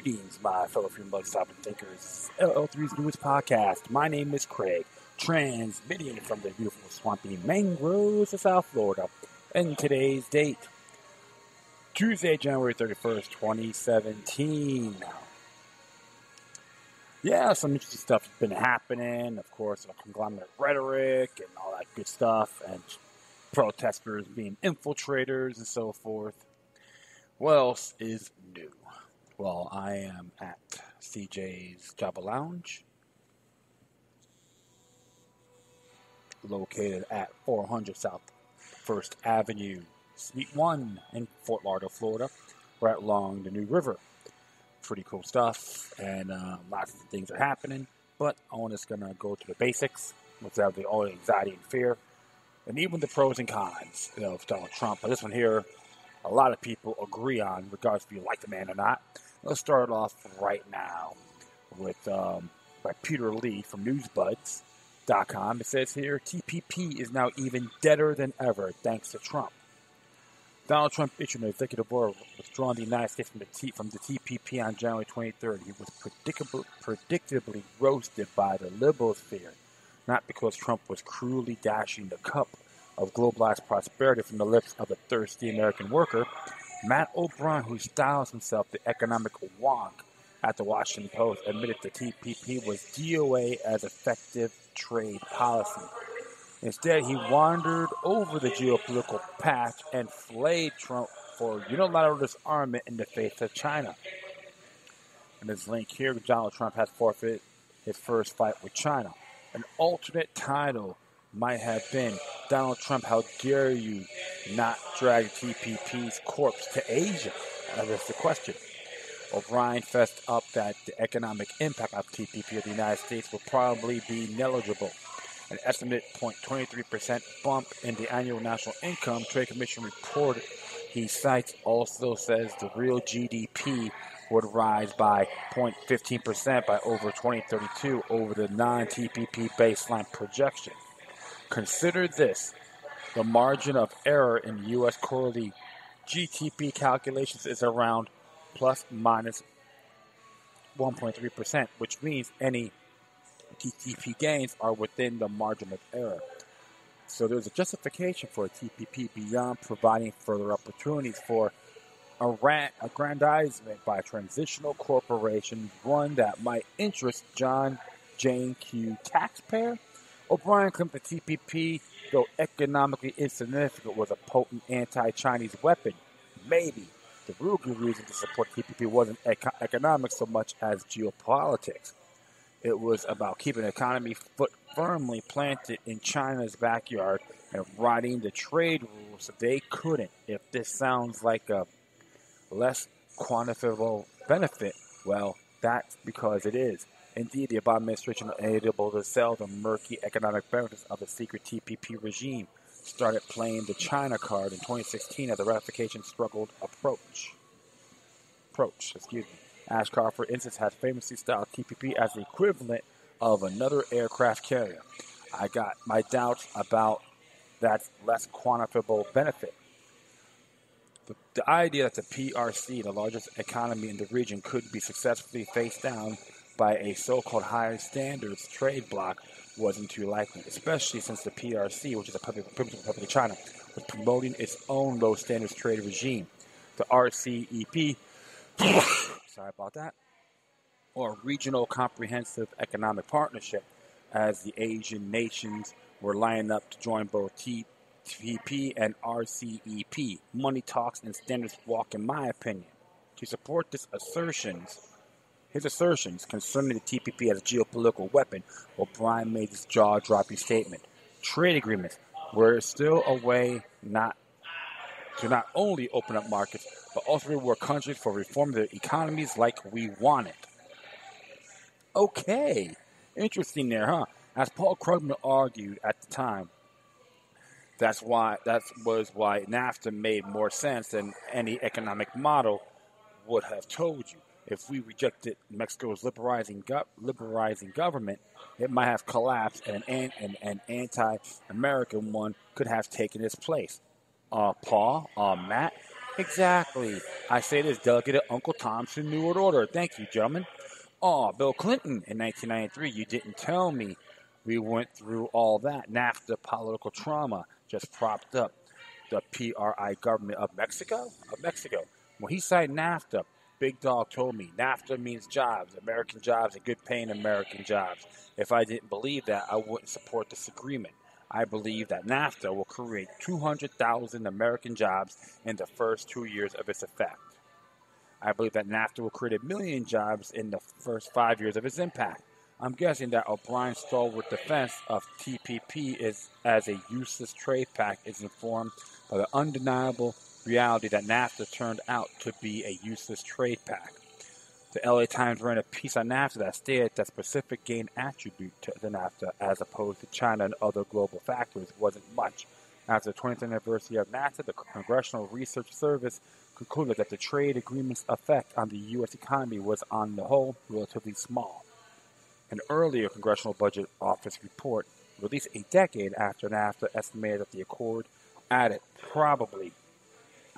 Greetings, my fellow freedom loving stopping thinkers. LL3's newest podcast. My name is Craig, transmitting from the beautiful swampy mangroves of South Florida. And today's date, Tuesday, January 31st, 2017. Yeah, some interesting stuff has been happening. Of course, conglomerate rhetoric and all that good stuff, and protesters being infiltrators and so forth. What else is new? Well, I am at CJ's Java Lounge, located at 400 South 1st Avenue, Suite 1 in Fort Lauderdale, Florida, right along the New River. Pretty cool stuff, and lots of things are happening, but I'm just going to go to the basics without all the anxiety and fear, and even the pros and cons of Donald Trump. But this one here, a lot of people agree on, regardless if you like the man or not. Let's start off right now with by Peter Lee from newsbuds.com. It says here, TPP is now even deader than ever thanks to Trump. Donald Trump issued an executive order withdrawing the United States from the TPP on January 23rd. He was predictably roasted by the liberal sphere, not because Trump was cruelly dashing the cup of globalized prosperity from the lips of the thirsty American worker. Matt O'Brien, who styles himself the economic wonk at the Washington Post, admitted the TPP was DOA as effective trade policy. Instead, he wandered over the geopolitical patch and flayed Trump for unilateral disarmament in the face of China. In this link here, Donald Trump has forfeited his first fight with China. An alternate title might have been, Donald Trump, how dare you not drag TPP's corpse to Asia? That's the question. O'Brien fessed up that the economic impact of TPP of the United States will probably be negligible. An estimated 0.23% bump in the annual national income Trade Commission report he cites also says the real GDP would rise by 0.15% by over 2032 over the non-TPP baseline projection. Consider this. The margin of error in U.S. quarterly GDP calculations is around plus minus 1.3%, which means any TPP gains are within the margin of error. So there's a justification for a TPP beyond providing further opportunities for aggrandizement by transitional corporations, one that might interest John Jane Q. taxpayer. O'Brien claimed the TPP, though economically insignificant, was a potent anti-Chinese weapon. Maybe the real good reason to support TPP wasn't economics so much as geopolitics. It was about keeping the economy foot firmly planted in China's backyard and writing the trade rules so they couldn't. If this sounds like a less quantifiable benefit, well, that's because it is. Indeed, the Obama administration was able to sell the murky economic benefits of the secret TPP regime, started playing the China card in 2016 as the ratification struggled approach. Ashcroft, for instance, has famously styled TPP as the equivalent of another aircraft carrier. I got my doubts about that less quantifiable benefit. The idea that the PRC, the largest economy in the region, could be successfully faced down by a so-called higher standards trade bloc wasn't too likely, especially since the PRC, which is a People's Republic of China, was promoting its own low standards trade regime. The RCEP, sorry about that, or Regional Comprehensive Economic Partnership, as the Asian nations were lining up to join both TPP and RCEP. Money talks and standards walk, in my opinion. To support his assertions concerning the TPP as a geopolitical weapon, O'Brien made this jaw-dropping statement. Trade agreements were still a way to not only open up markets, but also reward countries for reforming their economies like we wanted. Okay, interesting there, huh? As Paul Krugman argued at the time, that was why NAFTA made more sense than any economic model would have told you. If we rejected Mexico's liberalizing government, it might have collapsed and an anti-American one could have taken its place. Paul, Matt, Exactly. I say this, Delegate Uncle Thompson, New World Order. Thank you, gentlemen. Oh, Bill Clinton in 1993. You didn't tell me we went through all that. NAFTA political trauma just propped up the PRI government of Mexico. When he signed NAFTA, Big Dog told me NAFTA means jobs, American jobs, and good paying American jobs. If I didn't believe that, I wouldn't support this agreement. I believe that NAFTA will create 200,000 American jobs in the first 2 years of its effect. I believe that NAFTA will create 1 million jobs in the first 5 years of its impact. I'm guessing that O'Brien's stalwart defense of TPP is as a useless trade pact is informed by the undeniable reality that NAFTA turned out to be a useless trade pact. The LA Times ran a piece on NAFTA that stated that specific gain attribute to the NAFTA as opposed to China and other global factors wasn't much. After the 20th anniversary of NAFTA, the Congressional Research Service concluded that the trade agreement's effect on the U.S. economy was, on the whole, relatively small. An earlier Congressional Budget Office report, released a decade after NAFTA, estimated that the accord added probably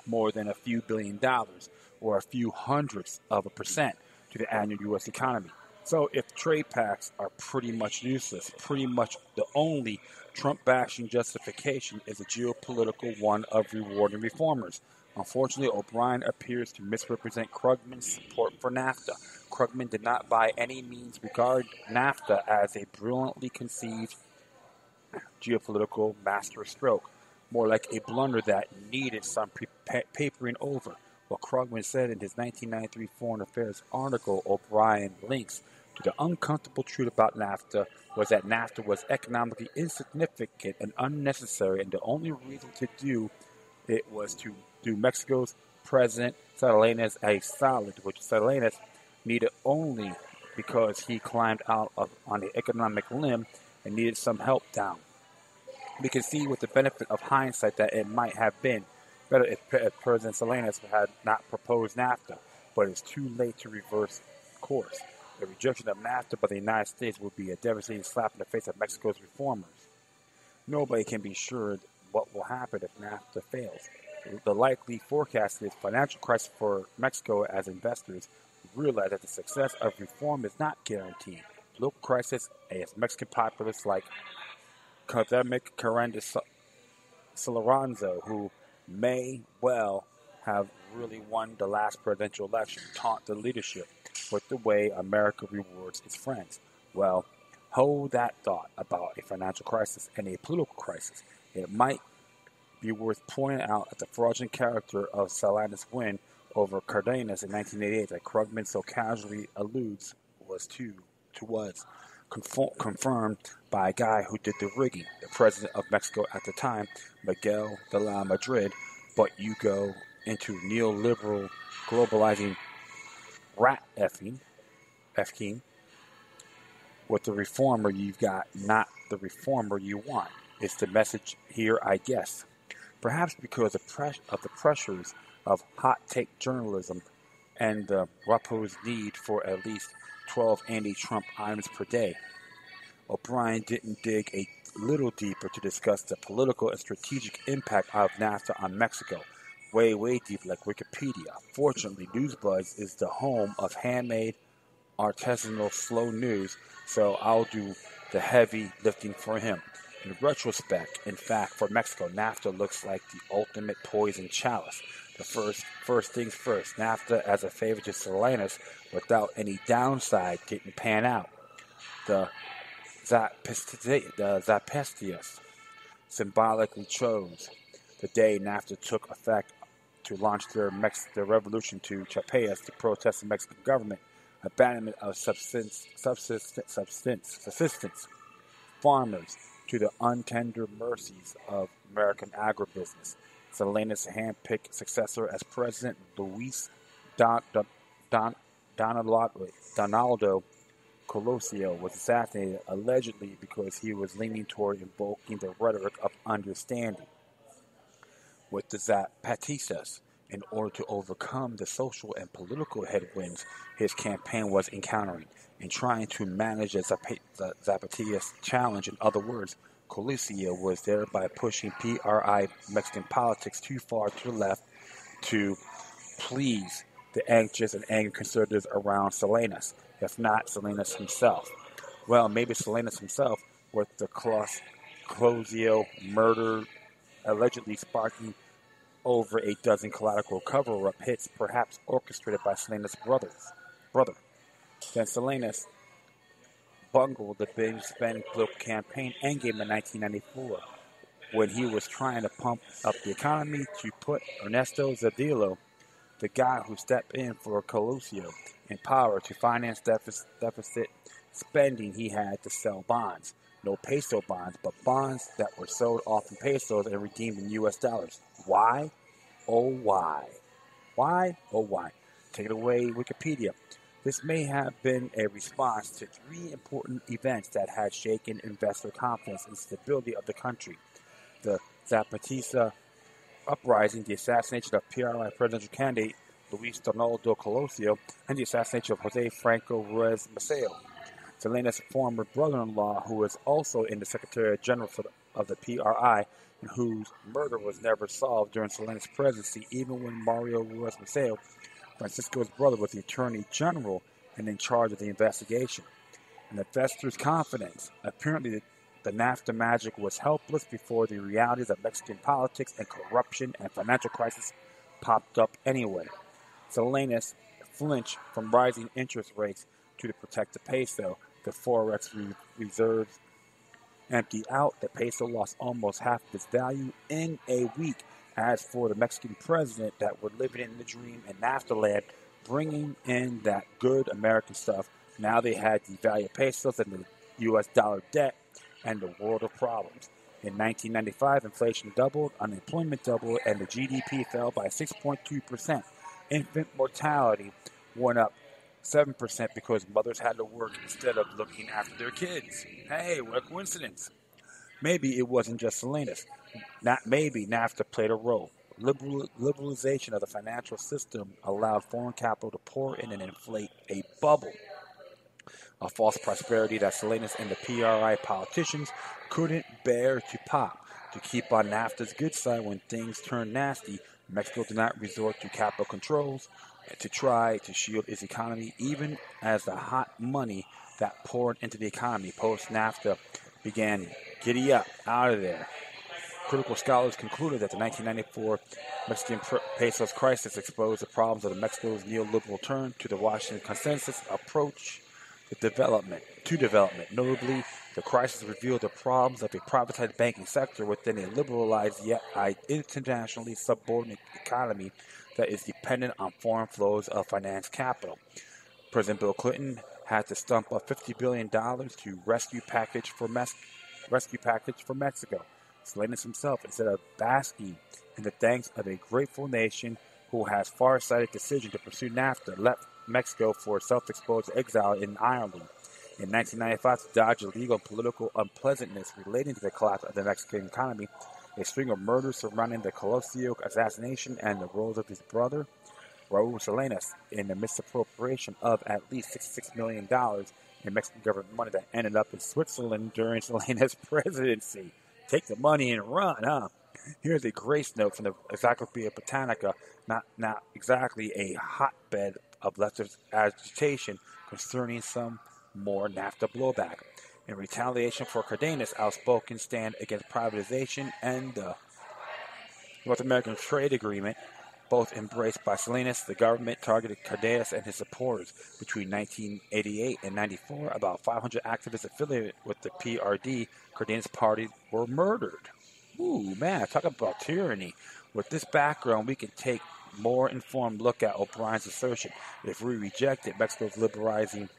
more than a few $1 billion or a few hundredths of a percent to the annual U.S. economy. So if trade pacts are pretty much useless, pretty much the only Trump-bashing justification is a geopolitical one of rewarding reformers. Unfortunately, O'Brien appears to misrepresent Krugman's support for NAFTA. Krugman did not by any means regard NAFTA as a brilliantly conceived geopolitical masterstroke, more like a blunder that needed some papering over. What Krugman said in his 1993 Foreign Affairs article, O'Brien links to the uncomfortable truth about NAFTA was that NAFTA was economically insignificant and unnecessary, and the only reason to do it was to do Mexico's President Salinas a solid, which Salinas needed only because he climbed out on the economic limb and needed some help down. We can see with the benefit of hindsight that it might have been better if President Salinas had not proposed NAFTA, but it's too late to reverse course. The rejection of NAFTA by the United States would be a devastating slap in the face of Mexico's reformers. Nobody can be sure what will happen if NAFTA fails. The likely forecast is financial crisis for Mexico as investors realize that the success of reform is not guaranteed. Political crisis as Mexican populists like academic Carranza Soloranzo, who may well have really won the last presidential election, taunt the leadership with the way America rewards its friends. Well, hold that thought about a financial crisis and a political crisis. It might be worth pointing out that the fraudulent character of Salinas' win over Cardenas in 1988 that Krugman so casually alludes was confirmed by a guy who did the rigging, the president of Mexico at the time, Miguel de la Madrid. But you go into neoliberal globalizing rat effing with the reformer you've got, not the reformer you want. It's the message here, I guess. Perhaps because of the pressures of hot take journalism and the RIP's need for at least 12 anti-Trump items per day, O'Brien didn't dig a little deeper to discuss the political and strategic impact of NAFTA on Mexico. Way deep, like Wikipedia. Fortunately, NewsBuzz is the home of handmade, artisanal, slow news, so I'll do the heavy lifting for him. In retrospect, in fact, for Mexico, NAFTA looks like the ultimate poison chalice. The first things first, NAFTA as a favor to Salinas without any downside didn't pan out. The Zapatists symbolically chose the day NAFTA took effect to launch their revolution to Chiapas to protest the Mexican government, abandonment of subsistence, farmers to the untender mercies of American agribusiness. Salinas' hand-picked successor as president, Luis Donaldo Colosio, was assassinated allegedly because he was leaning toward invoking the rhetoric of understanding with the Zapatistas in order to overcome the social and political headwinds his campaign was encountering. In trying to manage the Zapatista challenge, in other words, Colosio was thereby pushing PRI Mexican politics too far to the left to please the anxious and angry conservatives around Salinas, if not Salinas himself. Well, maybe Salinas himself, with the Colosio murder allegedly sparking over a dozen collateral cover-up hits, perhaps orchestrated by Salinas' brother. Then Salinas bungled the binge-spend political campaign endgame in 1994 when he was trying to pump up the economy to put Ernesto Zedillo, the guy who stepped in for Colosio, in power to finance deficit spending. He had to sell bonds. No peso bonds, but bonds that were sold off in pesos and redeemed in U.S. dollars. Why? Oh, why? Why? Oh, why? Take it away, Wikipedia. This may have been a response to three important events that had shaken investor confidence and stability of the country. The Zapatista uprising, the assassination of PRI presidential candidate Luis Donaldo Colosio, and the assassination of Jose Franco Ruiz Maceo. Salinas' former brother-in-law, who was also in the Secretary General of the PRI, and whose murder was never solved during Salinas' presidency, even when Mario Ruiz Maceo, Francisco's brother, was the Attorney General and in charge of the investigation. And investors' confidence. Apparently, the NAFTA magic was helpless before the realities of Mexican politics and corruption and financial crisis popped up anyway. Salinas flinched from rising interest rates to protect the peso. The forex reserves emptied out. The peso lost almost half of its value in a week. As for the Mexican president that were living in the dream in NAFTA land, bringing in that good American stuff, now they had devalued pesos and the U.S. dollar debt and the world of problems. In 1995, inflation doubled, unemployment doubled, and the GDP fell by 6.2%. Infant mortality went up 7% because mothers had to work instead of looking after their kids. Hey, what a coincidence. Maybe it wasn't just Salinas. Not maybe NAFTA played a role. Liberalization of the financial system allowed foreign capital to pour in and inflate a bubble. A false prosperity that Salinas and the PRI politicians couldn't bear to pop. To keep on NAFTA's good side when things turned nasty, Mexico did not resort to capital controls to try to shield its economy, even as the hot money that poured into the economy post-NAFTA began giddy up, out of there. Critical scholars concluded that the 1994 Mexican pesos crisis exposed the problems of Mexico's neoliberal turn to the Washington consensus approach to development. Notably, the crisis revealed the problems of a privatized banking sector within a liberalized yet internationally subordinate economy that is dependent on foreign flows of finance capital. President Bill Clinton had to stump up $50 billion to rescue package for Mexico. Salinas himself, instead of basking in the thanks of a grateful nation who has far-sighted decision to pursue NAFTA, left Mexico for self-exposed exile in Ireland. In 1995, to dodge illegal and political unpleasantness relating to the collapse of the Mexican economy, a string of murders surrounding the Colosio assassination and the roles of his brother, Raul Salinas, in the misappropriation of at least $66 million in Mexican government money that ended up in Switzerland during Salinas' presidency. Take the money and run, huh? Here's a grace note from the Encyclopedia Britannica, not exactly a hotbed of leftist agitation concerning some more NAFTA blowback. In retaliation for Cardenas' outspoken stand against privatization and the North American Trade Agreement, both embraced by Salinas, the government targeted Cardenas and his supporters. Between 1988 and 94, about 500 activists affiliated with the PRD, Cardenas party, were murdered. Ooh, man, talk about tyranny. With this background, we can take a more informed look at O'Brien's assertion. If we rejected Mexico's liberalizing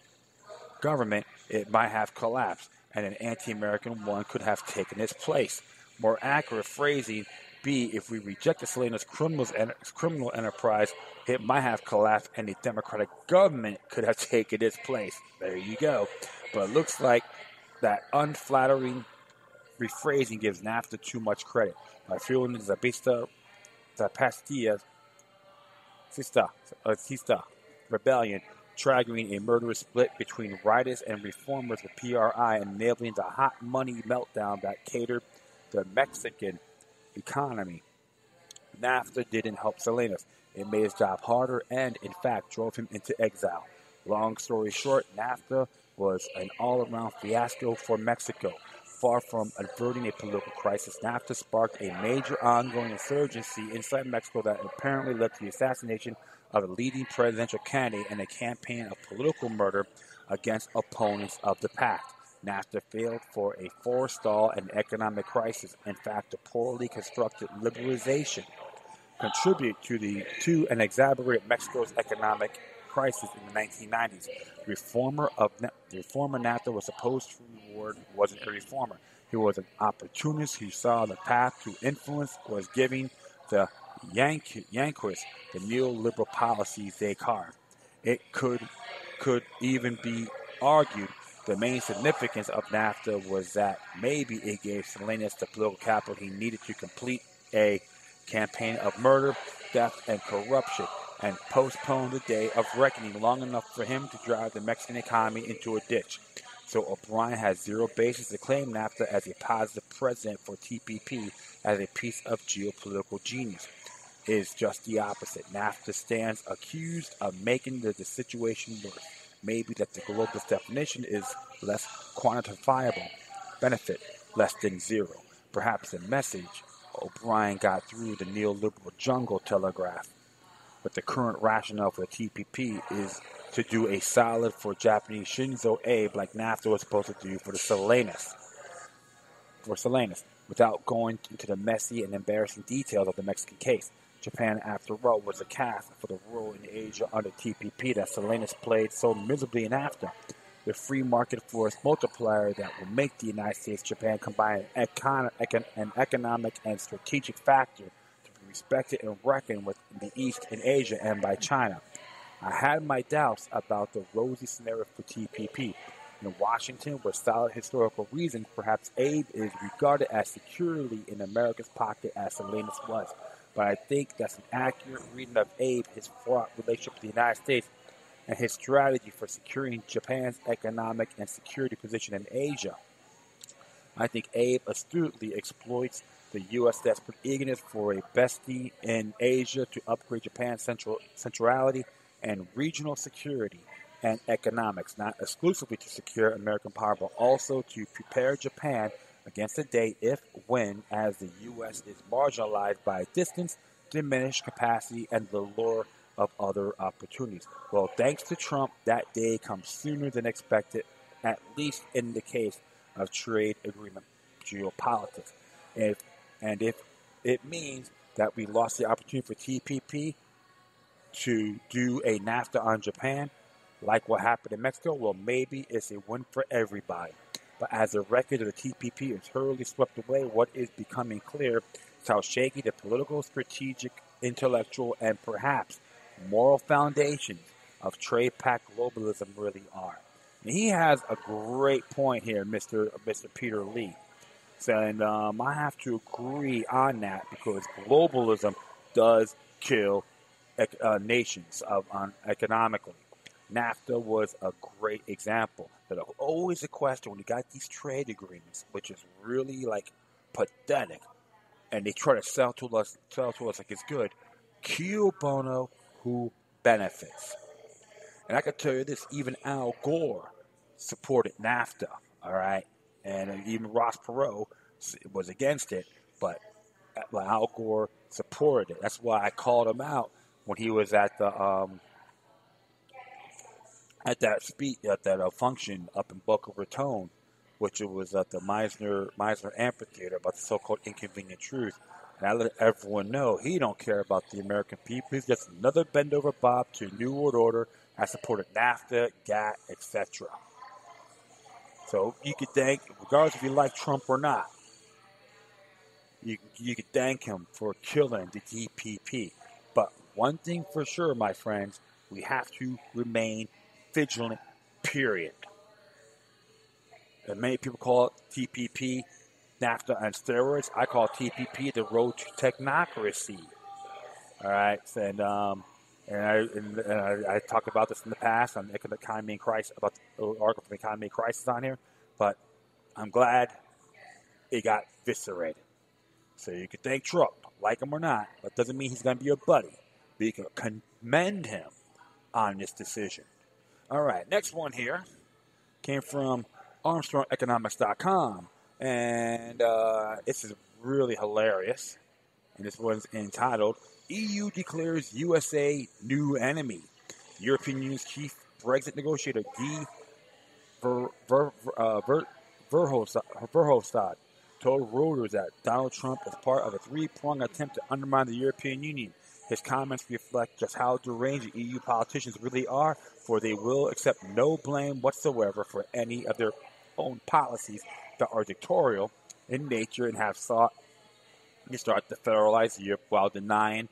government, it might have collapsed, and an anti-American one could have taken its place. More accurate phrasing be, if we rejected Salinas' criminal enterprise, it might have collapsed and a democratic government could have taken its place. There you go. But it looks like that unflattering rephrasing gives NAFTA too much credit. By fueling the Zapatista rebellion, triggering a murderous split between rightist and reformers with PRI, and enabling the hot money meltdown that catered the Mexican economy. NAFTA didn't help Salinas. It made his job harder and, in fact, drove him into exile. Long story short, NAFTA was an all-around fiasco for Mexico. Far from averting a political crisis, NAFTA sparked a major ongoing insurgency inside Mexico that apparently led to the assassination of a leading presidential candidate and a campaign of political murder against opponents of the pact. NAFTA failed for a forestall and economic crisis. In fact, a poorly constructed liberalization contributed to an exacerbated Mexico's economic crisis in the 1990s. The reformer NAFTA was supposed to reward wasn't a reformer. He was an opportunist who saw the path to influence was giving the Yankees the neoliberal policies they carved. It could even be argued the main significance of NAFTA was that maybe it gave Salinas the political capital he needed to complete a campaign of murder, theft, and corruption, and postponed the day of reckoning long enough for him to drive the Mexican economy into a ditch. So O'Brien has zero basis to claim NAFTA as a positive precedent for TPP as a piece of geopolitical genius. It is just the opposite. NAFTA stands accused of making the situation worse. Maybe that the globalist definition is less quantifiable, benefit less than zero. Perhaps the message O'Brien got through the neoliberal jungle telegraph. But the current rationale for the TPP is to do a solid for Japanese Shinzo Abe like NAFTA was supposed to do for Salinas, without going into the messy and embarrassing details of the Mexican case. Japan, after all, was a cast for the role in Asia under TPP that Salinas played so miserably in NAFTA. The free market force multiplier that will make the United States-Japan combine an economic and strategic factor to be respected and reckoned with in the East, in Asia, and by China. I had my doubts about the rosy scenario for TPP. In Washington, with solid historical reasons, perhaps Abe is regarded as securely in America's pocket as Salinas was. But I think that's an accurate reading of Abe, his fraught relationship with the United States, and his strategy for securing Japan's economic and security position in Asia. I think Abe astutely exploits the U.S. desperate eagerness for a bestie in Asia to upgrade Japan's centrality and regional security and economics, not exclusively to secure American power, but also to prepare Japan against a day if, when, as the U.S. is marginalized by distance, diminished capacity, and the lure of other opportunities. Well, thanks to Trump, that day comes sooner than expected, at least in the case of trade agreement geopolitics. And if it means that we lost the opportunity for TPP to do a NAFTA on Japan, like what happened in Mexico, well, maybe it's a win for everybody. But as the record of the TPP is thoroughly swept away, what is becoming clear is how shaky the political, strategic, intellectual, and perhaps moral foundations of trade pact globalism really are. And he has a great point here, Mr. Peter Lee. So, and I have to agree on that because globalism does kill nations economically. NAFTA was a great example. But always a question when you got these trade agreements, which is really like pathetic, and they try to sell to us like it's good. Cui bono, who benefits? And I can tell you this: even Al Gore supported NAFTA. All right, and even Ross Perot was against it, but Al Gore supported it. That's why I called him out when he was at the that speech at that function up in Boca Raton, which it was at the Meisner Amphitheater about the so-called inconvenient truth. And I let everyone know he don't care about the American people. He's just another bend over Bob to New World Order. I supported NAFTA, GATT, etc. So you could thank, regardless if you like Trump or not, you could thank him for killing the TPP. But one thing for sure, my friends, we have to remain vigilant, period. And many people call it TPP, NAFTA on steroids. I call TPP the road to technocracy. All right, and I talked about this in the past on the economy and crisis, about the article from the economy and crisis on here, but I'm glad it got eviscerated. So you can thank Trump, like him or not. That doesn't mean he's going to be your buddy. But you can commend him on this decision. All right, next one here came from ArmstrongEconomics.com. And this is really hilarious. And this one's entitled, EU declares USA new enemy. The European Union's chief Brexit negotiator Guy Verhofstadt told Reuters that Donald Trump is part of a three-pronged attempt to undermine the European Union. His comments reflect just how deranged EU politicians really are, for they will accept no blame whatsoever for any of their own policies that are dictatorial in nature and have sought to start to federalize Europe while denying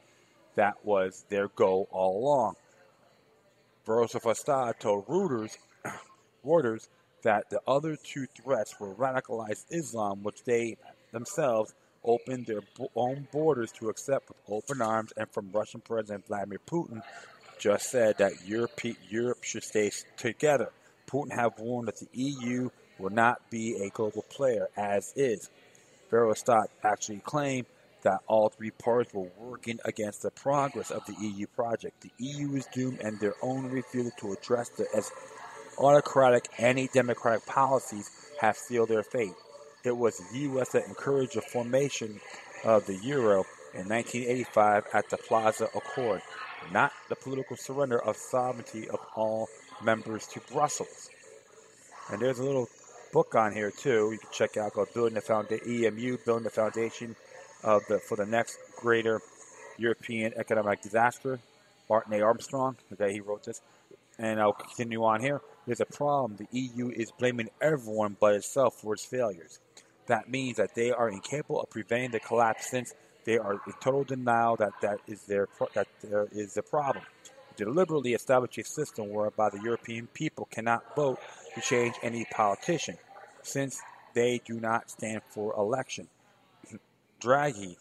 that was their goal all along. Verhofstadt told Reuters that the other two threats were radicalized Islam, which they themselves opened their own borders to accept with open arms, and from Russian President Vladimir Putin just said that Europe should stay together. Putin have warned that the EU will not be a global player as is. Verhofstadt actually claimed that all three parties were working against the progress of the EU project. The EU is doomed, and their own refusal to address the as autocratic, anti-democratic policies have sealed their fate. It was the U.S. that encouraged the formation of the euro in 1985 at the Plaza Accord, not the political surrender of sovereignty of all members to Brussels. And there's a little book on here too you can check out called Building the Foundation for the Next Greater European Economic Disaster. Martin A. Armstrong, the guy he wrote this. And I'll continue on here. There's a problem. The EU is blaming everyone but itself for its failures. That means that they are incapable of preventing the collapse, since they are in total denial that there is a problem. They deliberately establish a system whereby the European people cannot vote to change any politician, since they do not stand for election. Draghi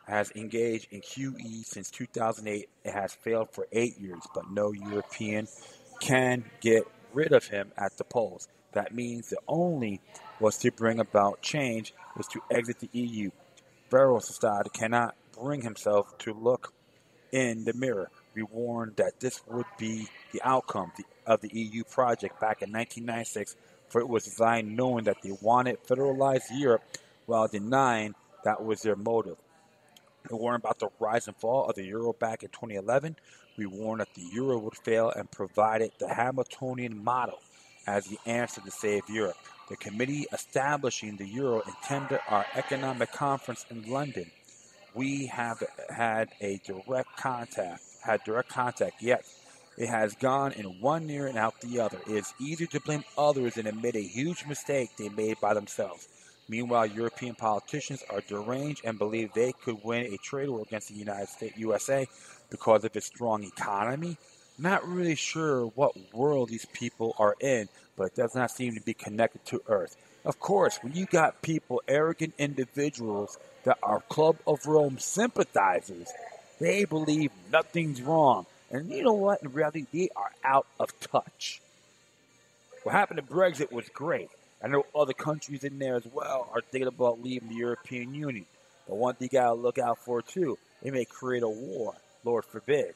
has engaged in QE since 2008. It has failed for 8 years, but no European can get rid of him at the polls. That means the only was to bring about change is to exit the EU. Verhofstadt cannot bring himself to look in the mirror. We warned that this would be the outcome of the EU project back in 1996, for it was designed knowing that they wanted federalized Europe while denying that was their motive. We warned about the rise and fall of the euro back in 2011. We warned that the euro would fail and provided the Hamiltonian model as the answer to save Europe. The committee establishing the euro attended our economic conference in London. We have had direct contact, yet it has gone in one ear and out the other. It is easier to blame others and admit a huge mistake they made by themselves. Meanwhile, European politicians are deranged and believe they could win a trade war against the United States, USA, because of its strong economy. Not really sure what world these people are in, but it does not seem to be connected to Earth. Of course, when you got people, arrogant individuals that are Club of Rome sympathizers, they believe nothing's wrong. And you know what? In reality, they are out of touch. What happened to Brexit was great. I know other countries in there as well are thinking about leaving the European Union. But one thing you got to look out for, too, it may create a war. Lord forbid.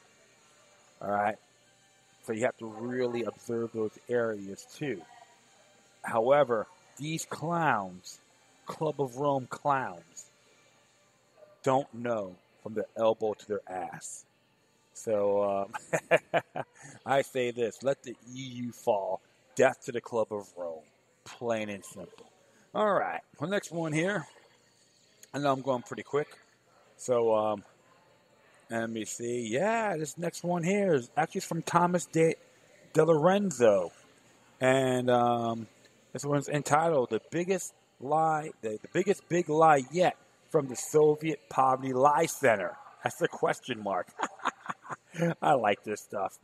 All right? So you have to really observe those areas, too. However, these clowns, Club of Rome clowns, don't know from their elbow to their ass. So I say this, let the EU fall. Death to the Club of Rome. Plain and simple. All right. The next one here. I know I'm going pretty quick. So let me see. Yeah, this next one here is actually from Thomas De Lorenzo. And this one's entitled The Biggest Lie, the Biggest Big Lie Yet from the Soviet Poverty Lie Center. That's a question mark. I like this stuff.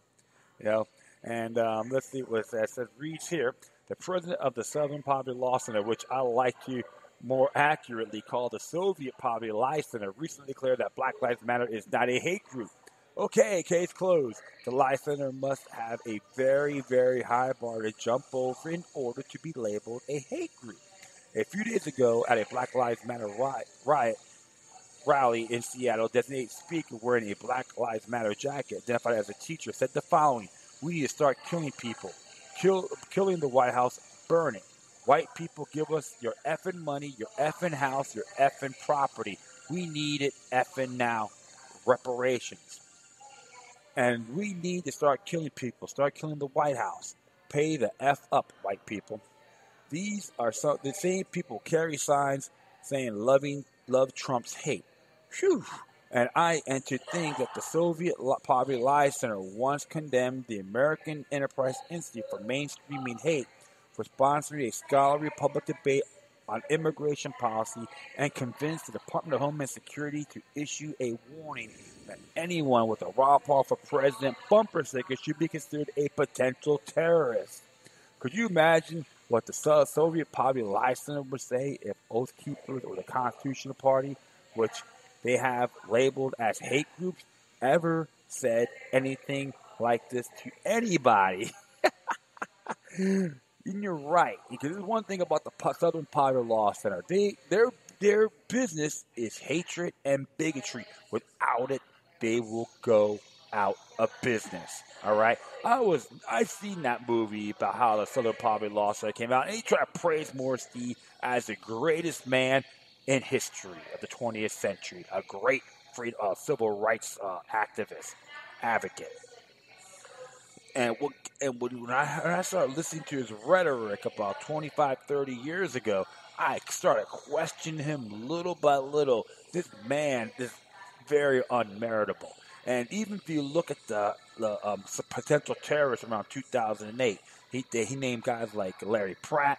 You know. And let's see what it says. It says, reads here, the president of the Southern Poverty Law Center, which I like to more accurately call the Soviet Poverty Lie Center, recently declared that Black Lives Matter is not a hate group. Okay, case closed. The Lie Center must have a very, very high bar to jump over in order to be labeled a hate group. A few days ago, at a Black Lives Matter riot, rally in Seattle, a designated speaker wearing a Black Lives Matter jacket, identified as a teacher, said the following: "We need to start killing people, killing the White House, burn it. White people, give us your effing money, your effing house, your effing property. We need it effing now. Reparations. And we need to start killing people, start killing the White House. Pay the F up, white people." These are the same people who carry signs saying love Trump's hate. Phew. And to think that the Soviet Poverty Lie Center once condemned the American Enterprise Institute for mainstreaming hate, for sponsoring a scholarly public debate on immigration policy, and convinced the Department of Homeland Security to issue a warning that anyone with a Ron Paul for president bumper sticker should be considered a potential terrorist. Could you imagine what the Soviet Poverty Lie Center would say if Oath Keepers or the Constitutional Party, which they have labeled as hate groups, ever said anything like this to anybody? And you're right, because there's one thing about the Southern Poverty Law Center. Their business is hatred and bigotry. Without it, they will go out of business. All right, I've seen that movie about how the Southern Poverty Law Center came out, and he tried to praise Morris D as the greatest man in history of the 20th century, a great civil rights activist, advocate. And when I started listening to his rhetoric about 25, 30 years ago, I started questioning him little by little. This man is very unmeritable. And even if you look at the potential terrorists around 2008, he named guys like Larry Pratt,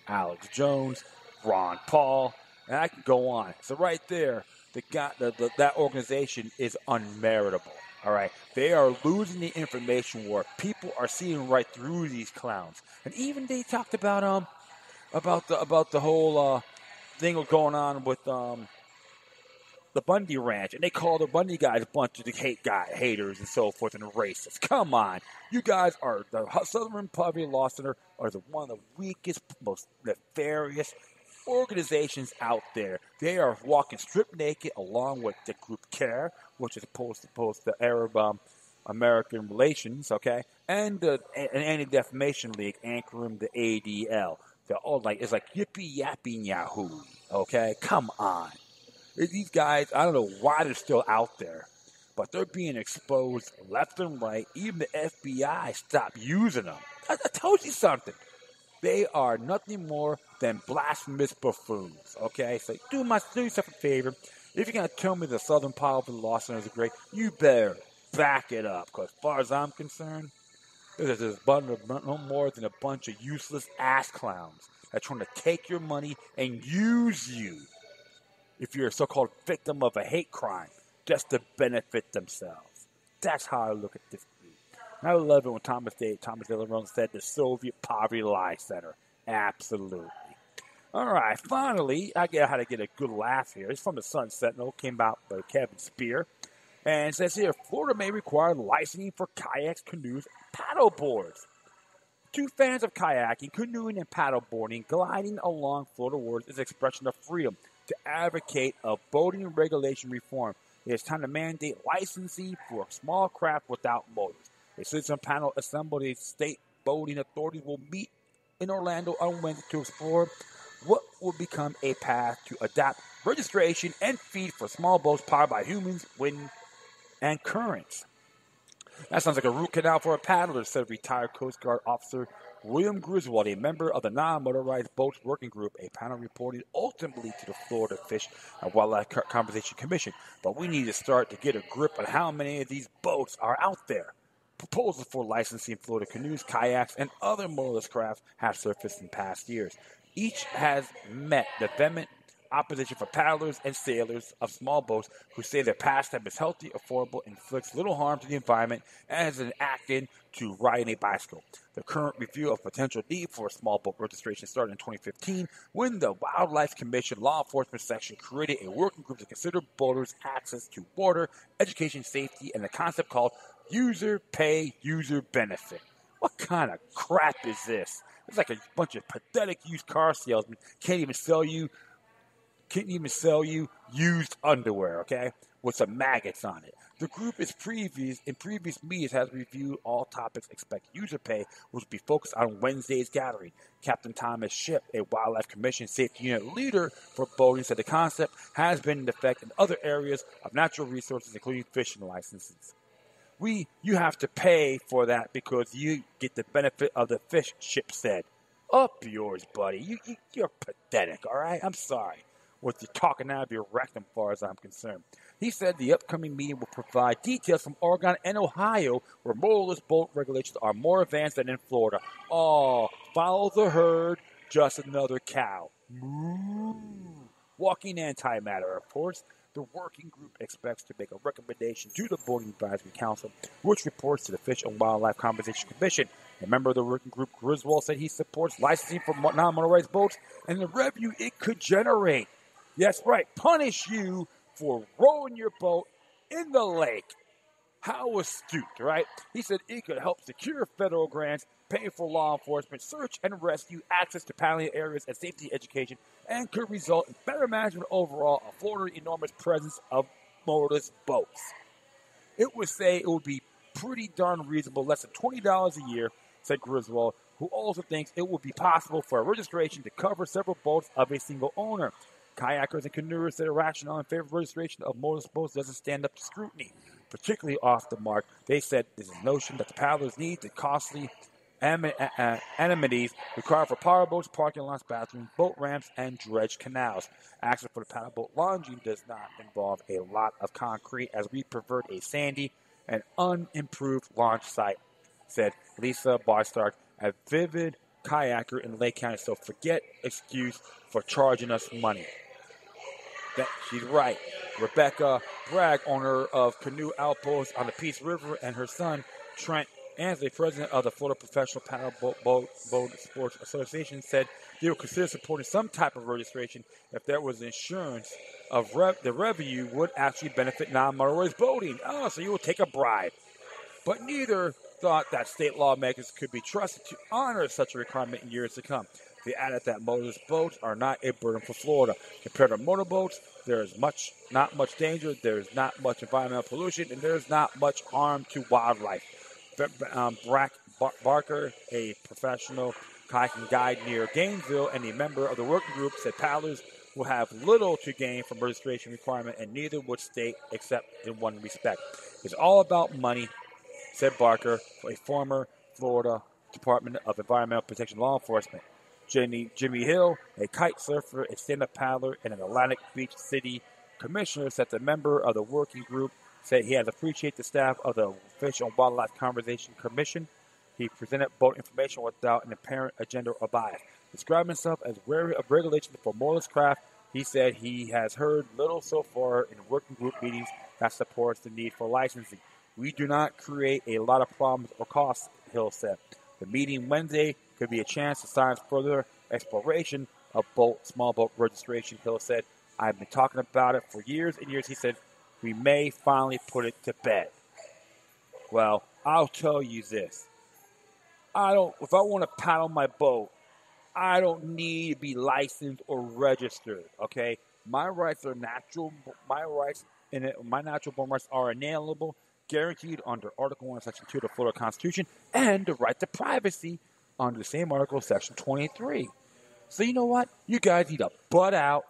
Alex Jones, Ron Paul, and I can go on. So right there, that organization is unmeritable. All right, they are losing the information war. People are seeing right through these clowns. And even they talked about the whole thing going on with the Bundy Ranch, and they call the Bundy guys a bunch of haters and so forth and racists. Come on, you guys are the Southern Poverty Law Center are one of the weakest, most nefarious organizations out there. They are walking strip naked along with the group CARE, which is opposed to the Arab American relations, okay, and an Anti-Defamation League anchoring the ADL. They're all it's like yippee yapping yahoo, okay? Come on. These guys, I don't know why they're still out there, but they're being exposed left and right. Even the FBI stopped using them. I told you something. They are nothing more than blasphemous buffoons, okay? So do yourself a favor. If you're going to tell me the Southern Poverty Law Center is great, you better back it up. Because as far as I'm concerned, there's no more than a bunch of useless ass clowns that are trying to take your money and use you if you're a so-called victim of a hate crime just to benefit themselves. That's how I look at this. I love it when Thomas Dillon said the Soviet Poverty Lie Center. Absolutely. All right, finally, I get how to get a good laugh here. It's from the Sun Sentinel, came out by Kevin Spear. And it says here, Florida may require licensing for kayaks, canoes, paddle boards. Two fans of kayaking, canoeing, and paddleboarding, gliding along Florida waters is an expression of freedom to advocate a boating regulation reform. It is time to mandate licensing for small craft without motors. A citizen panel assembled a state boating authorities will meet in Orlando on Wednesday to explore what will become a path to adapt registration and feed for small boats powered by humans, wind, and currents. That sounds like a root canal for a paddler, said retired Coast Guard officer William Griswold, a member of the Non-Motorized Boats Working Group. A panel reported ultimately to the Florida Fish and Wildlife Conservation Commission. But we need to start to get a grip on how many of these boats are out there. Proposals for licensing Florida canoes, kayaks, and other motorless craft have surfaced in past years. Each has met the vehement opposition for paddlers and sailors of small boats who say their pastime is healthy, affordable, inflicts little harm to the environment, and is an act-in to riding a bicycle. The current review of potential need for a small boat registration started in 2015 when the Wildlife Commission Law Enforcement Section created a working group to consider boaters' access to water, education, safety, and the concept called user pay, user benefit. What kind of crap is this? It's like a bunch of pathetic used car salesmen can't even sell you Can't even sell you used underwear, okay, with some maggots on it. The group is in previous meetings has reviewed all topics expect user pay, which will be focused on Wednesday's gathering. Captain Thomas Ship, a Wildlife Commission safety unit leader for boating, said the concept has been in effect in other areas of natural resources, including fishing licenses. You have to pay for that because you get the benefit of the fish, Ship said. Up yours, buddy. You're pathetic, all right? I'm sorry. What you're talking out of your rectum, as far as I'm concerned. He said the upcoming meeting will provide details from Oregon and Ohio, where motorless boat regulations are more advanced than in Florida. Oh, follow the herd, just another cow. Moo. Walking antimatter, of course. The working group expects to make a recommendation to the Boating Advisory Council, which reports to the Fish and Wildlife Conservation Commission. A member of the working group, Griswold, said he supports licensing for non-motorized boats and the revenue it could generate. Yes, right. Punish you for rowing your boat in the lake. How astute, right? He said it could help secure federal grants, pay for law enforcement, search and rescue, access to paddling areas, and safety education, and could result in better management overall of Florida's enormous presence of motorless boats. It would say it would be pretty darn reasonable, less than $20 a year, said Griswold, who also thinks it would be possible for a registration to cover several boats of a single owner. Kayakers and canoers said a rationale in favor of registration of motorless boats doesn't stand up to scrutiny, particularly off the mark. They said there's a notion that the paddlers need the costly amenities required for power boats, parking lots, bathrooms, boat ramps, and dredge canals. Access for the paddle boat launching does not involve a lot of concrete, as we prefer a sandy and unimproved launch site, said Lisa Barstark, a vivid kayaker in Lake County. So forget excuse for charging us money. She's right. Rebecca Bragg, owner of Canoe Outpost on the Peace River, and her son, Trent Ansley, president of the Florida Professional Paddle Boat Sports Association, said they would consider supporting some type of registration if there was insurance of the revenue would actually benefit non-motorized boating. Oh, so you will take a bribe. But neither thought that state lawmakers could be trusted to honor such a requirement in years to come. They added that motorless boats are not a burden for Florida. Compared to motorboats, there is not much danger, there is not much environmental pollution, and there is not much harm to wildlife. Barker, a professional kayaking guide near Gainesville and a member of the working group, said paddlers will have little to gain from registration requirement, and neither would state except in one respect. It's all about money, said Barker, a former Florida Department of Environmental Protection law enforcement. Jimmy Hill, a kite surfer, a stand-up paddler, and an Atlantic Beach City commissioner, said the member of the working group said he has appreciated the staff of the Fish and Wildlife Conservation Commission. He presented boat information without an apparent agenda or bias. Describing himself as wary of regulation for motorless craft, he said he has heard little so far in working group meetings that supports the need for licensing. We do not create a lot of problems or costs, Hill said. The meeting Wednesday could be a chance to start further exploration of small boat registration, Hill said. I've been talking about it for years and years. He said, we may finally put it to bed. Well, I'll tell you this. If I want to paddle my boat, I don't need to be licensed or registered, okay? My rights are natural. My natural born rights are inalienable, guaranteed under Article 1, Section 2 of the Florida Constitution, and the right to privacy under the same article, Section 23. So you know what? You guys need to butt out.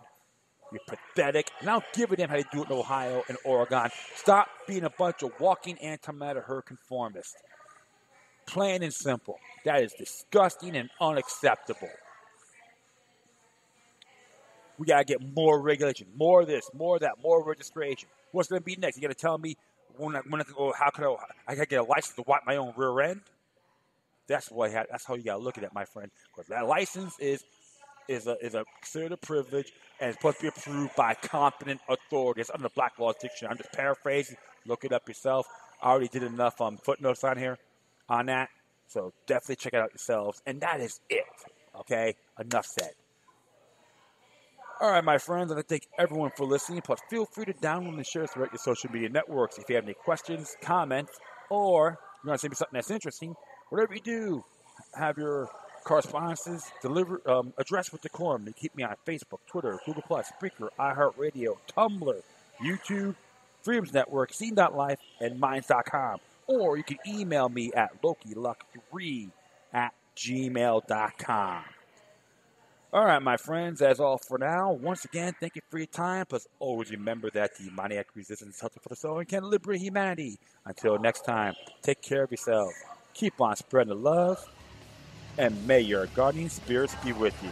You're pathetic. And I don't give a damn how they do it in Ohio and Oregon. Stop being a bunch of walking antimatter herd conformists. Plain and simple. That is disgusting and unacceptable. We got to get more regulation, more of this, more of that, more registration. What's going to be next? You got to tell me how can I get a license to wipe my own rear end? That's how you got to look at it, my friend. Because that license is a considered a privilege and it's supposed to be approved by competent authorities. Under the Black Laws Dictionary. I'm just paraphrasing. Look it up yourself. I already did enough footnotes on here on that. So definitely check it out yourselves. And that is it. Okay? Enough said. All right, my friends, I'd like to thank everyone for listening. Plus, feel free to download and share us throughout your social media networks. If you have any questions, comments, or you want to say something that's interesting, whatever you do, have your Correspondences addressed with decorum. They keep me on Facebook, Twitter, Google+, Spreaker, iHeartRadio, Tumblr, YouTube, Freedoms Network, Scene.life, and Minds.com. Or you can email me at LokiLuck3@gmail.com. All right, my friends, that's all for now. Once again, thank you for your time. Plus, always remember that demoniac resistance is healthy for the soul and can liberate humanity. Until next time, take care of yourself. Keep on spreading the love, and may your guardian spirits be with you.